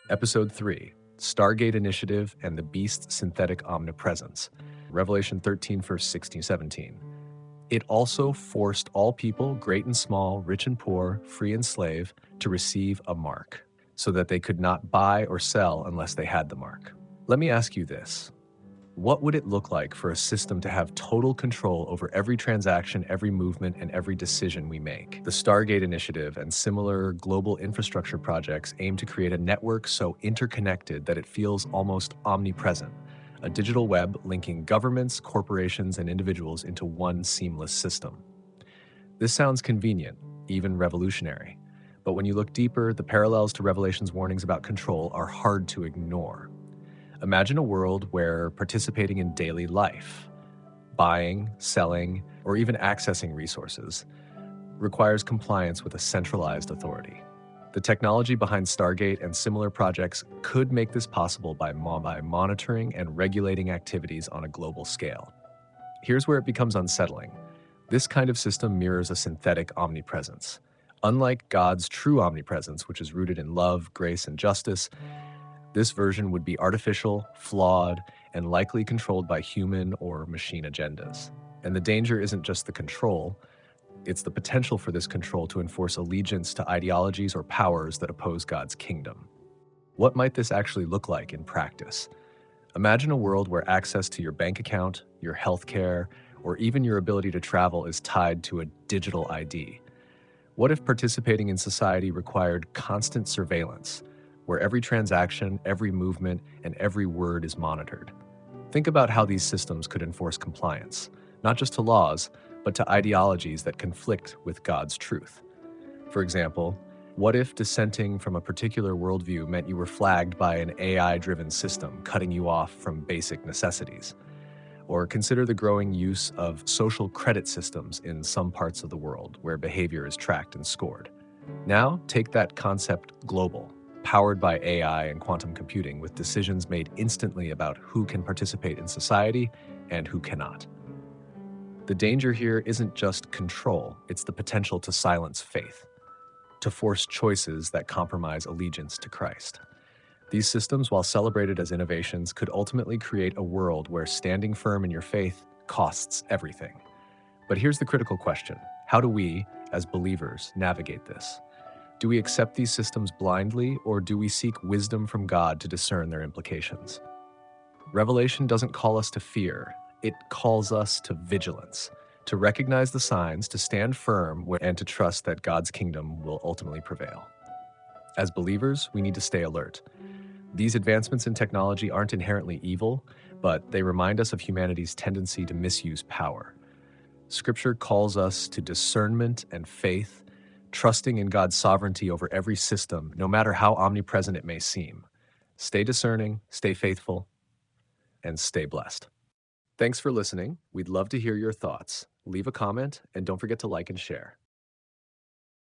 Episode 3, Stargate Initiative and the Beast's Synthetic Omnipresence, Revelation 13, verse 16, 17. It also forced all people, great and small, rich and poor, free and slave, to receive a mark, so that they could not buy or sell unless they had the mark. Let me ask you this. What would it look like for a system to have total control over every transaction, every movement, and every decision we make? The Stargate Initiative and similar global infrastructure projects aim to create a network so interconnected that it feels almost omnipresent, a digital web linking governments, corporations, and individuals into one seamless system. This sounds convenient, even revolutionary, but when you look deeper, the parallels to Revelation's warnings about control are hard to ignore. Imagine a world where participating in daily life, buying, selling, or even accessing resources requires compliance with a centralized authority. The technology behind Stargate and similar projects could make this possible by monitoring and regulating activities on a global scale. Here's where it becomes unsettling. This kind of system mirrors a synthetic omnipresence. Unlike God's true omnipresence, which is rooted in love, grace, and justice, this version would be artificial, flawed, and likely controlled by human or machine agendas. And the danger isn't just the control, it's the potential for this control to enforce allegiance to ideologies or powers that oppose God's kingdom. What might this actually look like in practice? Imagine a world where access to your bank account, your healthcare, or even your ability to travel is tied to a digital ID. What if participating in society required constant surveillance, where every transaction, every movement, and every word is monitored? Think about how these systems could enforce compliance, not just to laws, but to ideologies that conflict with God's truth. For example, what if dissenting from a particular worldview meant you were flagged by an AI-driven system, cutting you off from basic necessities? Or consider the growing use of social credit systems in some parts of the world where behavior is tracked and scored. Now, take that concept global, powered by AI and quantum computing, with decisions made instantly about who can participate in society and who cannot. The danger here isn't just control, it's the potential to silence faith, to force choices that compromise allegiance to Christ. These systems, while celebrated as innovations, could ultimately create a world where standing firm in your faith costs everything. But here's the critical question. How do we, as believers, navigate this? Do we accept these systems blindly, or do we seek wisdom from God to discern their implications? Revelation doesn't call us to fear, it calls us to vigilance, to recognize the signs, to stand firm, and to trust that God's kingdom will ultimately prevail. As believers, we need to stay alert. These advancements in technology aren't inherently evil, but they remind us of humanity's tendency to misuse power. Scripture calls us to discernment and faith, trusting in God's sovereignty over every system, no matter how omnipresent it may seem. Stay discerning, stay faithful, and stay blessed. Thanks for listening. We'd love to hear your thoughts. Leave a comment, and don't forget to like and share.